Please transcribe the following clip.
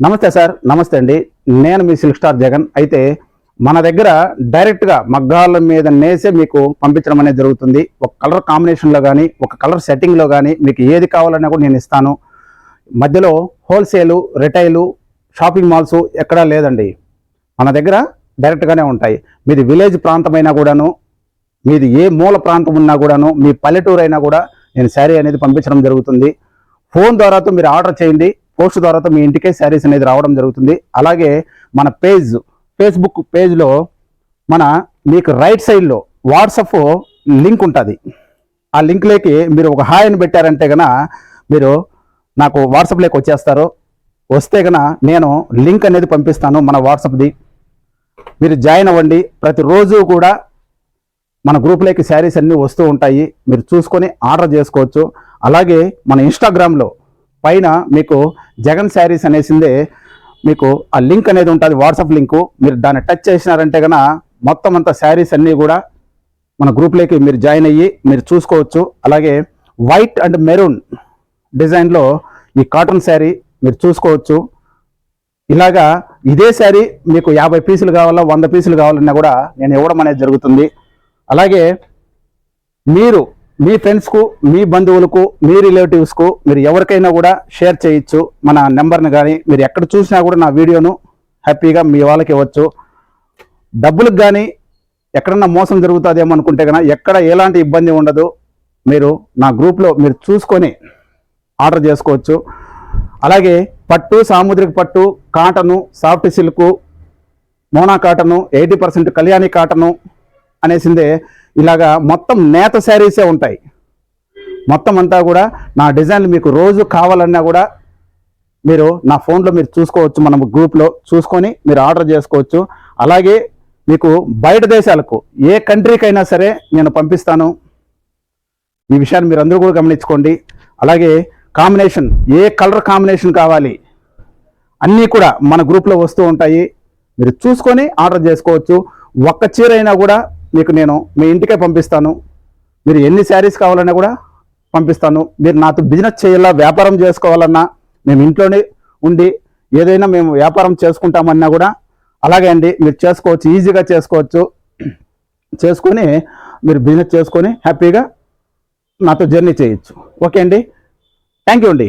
నమస్తే సార్, నమస్తే అండి. నేను మీ సిల్క్ స్టార్ జగన్. అయితే మన దగ్గర డైరెక్ట్గా మగ్గాల మీద నేసే మీకు పంపించడం అనేది జరుగుతుంది. ఒక కలర్ కాంబినేషన్లో కానీ, ఒక కలర్ సెట్టింగ్లో కానీ మీకు ఏది కావాలన్నా కూడా నేను ఇస్తాను. మధ్యలో హోల్సేలు, రిటైలు, షాపింగ్ మాల్స్ ఎక్కడా లేదండి. మన దగ్గర డైరెక్ట్గానే ఉంటాయి. మీది విలేజ్ ప్రాంతమైనా కూడాను, మీది ఏ మూల ప్రాంతం ఉన్నా కూడాను, మీ పల్లెటూరు అయినా కూడా నేను శారీ అనేది పంపించడం జరుగుతుంది. ఫోన్ ద్వారాతో మీరు ఆర్డర్ చేయండి, పోస్ట్ ద్వారాతో మీ ఇంటికే శారీస్ అనేది రావడం జరుగుతుంది. అలాగే మన ఫేస్బుక్ పేజ్లో మీకు రైట్ సైడ్లో వాట్సాప్ లింక్ ఉంటుంది. ఆ లింక్లోకి మీరు ఒక హాయ్ అని పెట్టారంటే కనుక మీరు నాకు వాట్సాప్లోకి వచ్చేస్తారు. వస్తే కనుక నేను లింక్ అనేది పంపిస్తాను మన వాట్సాప్ది. మీరు జాయిన్ అవ్వండి. ప్రతిరోజు కూడా మన గ్రూప్లోకి శారీస్ అన్నీ వస్తూ ఉంటాయి. మీరు చూసుకొని ఆర్డర్ చేసుకోవచ్చు. అలాగే మన ఇన్స్టాగ్రామ్లో పైన మీకు జగన్ శారీస్ అనేసిందే మీకు ఆ లింక్ అనేది ఉంటుంది, వాట్సాప్ లింకు. మీరు దాన్ని టచ్ చేసినారంటే కనుక మొత్తం అంతా శారీస్ అన్నీ కూడా మన గ్రూప్లోకి మీరు జాయిన్ అయ్యి మీరు చూసుకోవచ్చు. అలాగే వైట్ అండ్ మెరూన్ డిజైన్లో ఈ కాటన్ శారీ మీరు చూసుకోవచ్చు. ఇలాగా ఇదే శారీ మీకు 50 పీసులు కావాలా, 100 పీసులు కావాలన్నా కూడా నేను ఇవ్వడం అనేది జరుగుతుంది. అలాగే మీరు మీ ఫ్రెండ్స్కు, మీ బంధువులకు, మీ రిలేటివ్స్కు మీరు ఎవరికైనా కూడా షేర్ చేయొచ్చు మన నెంబర్ని. కానీ మీరు ఎక్కడ చూసినా కూడా నా వీడియోను హ్యాపీగా మీ వాళ్ళకి ఇవ్వచ్చు. డబ్బులకు కానీ ఎక్కడన్నా మోసం జరుగుతుందేమో అనుకుంటే కనుక ఎక్కడ ఎలాంటి ఇబ్బంది ఉండదు. మీరు నా గ్రూప్లో మీరు చూసుకొని ఆర్డర్ చేసుకోవచ్చు. అలాగే పట్టు, సాముద్రిక పట్టు, cotton, soft silk, Mona cotton, 80% Kalyani cotton అనేసిందే ఇలాగా మొత్తం నేత శారీసే ఉంటాయి. మొత్తం అంతా కూడా నా డిజైన్లు మీకు రోజు కావాలన్నా కూడా మీరు నా ఫోన్లో మీరు చూసుకోవచ్చు. మనం గ్రూప్లో చూసుకొని మీరు ఆర్డర్ చేసుకోవచ్చు. అలాగే మీకు బయట దేశాలకు ఏ కంట్రీకైనా సరే నేను పంపిస్తాను. ఈ విషయాన్ని మీరు అందరూ కూడా గమనించుకోండి. అలాగే కాంబినేషన్, ఏ కలర్ కాంబినేషన్ కావాలి అన్నీ కూడా మన గ్రూప్లో వస్తూ ఉంటాయి. మీరు చూసుకొని ఆర్డర్ చేసుకోవచ్చు. ఒక్క చీర అయినా కూడా మీకు నేను మీ ఇంటికే పంపిస్తాను. మీరు ఎన్ని శారీస్ కావాలన్నా కూడా పంపిస్తాను. మీరు నాతో బిజినెస్ చేయాలా, వ్యాపారం చేసుకోవాలన్నా, మేము ఇంట్లోనే ఉండి ఏదైనా మేము వ్యాపారం చేసుకుంటామన్నా కూడా అలాగే అండి, మీరు చేసుకోవచ్చు. ఈజీగా చేసుకోవచ్చు. చేసుకొని మీరు బిజినెస్ చేసుకొని హ్యాపీగా నాతో జర్నీ చేయొచ్చు. ఓకే అండి, థ్యాంక్ యూ అండి.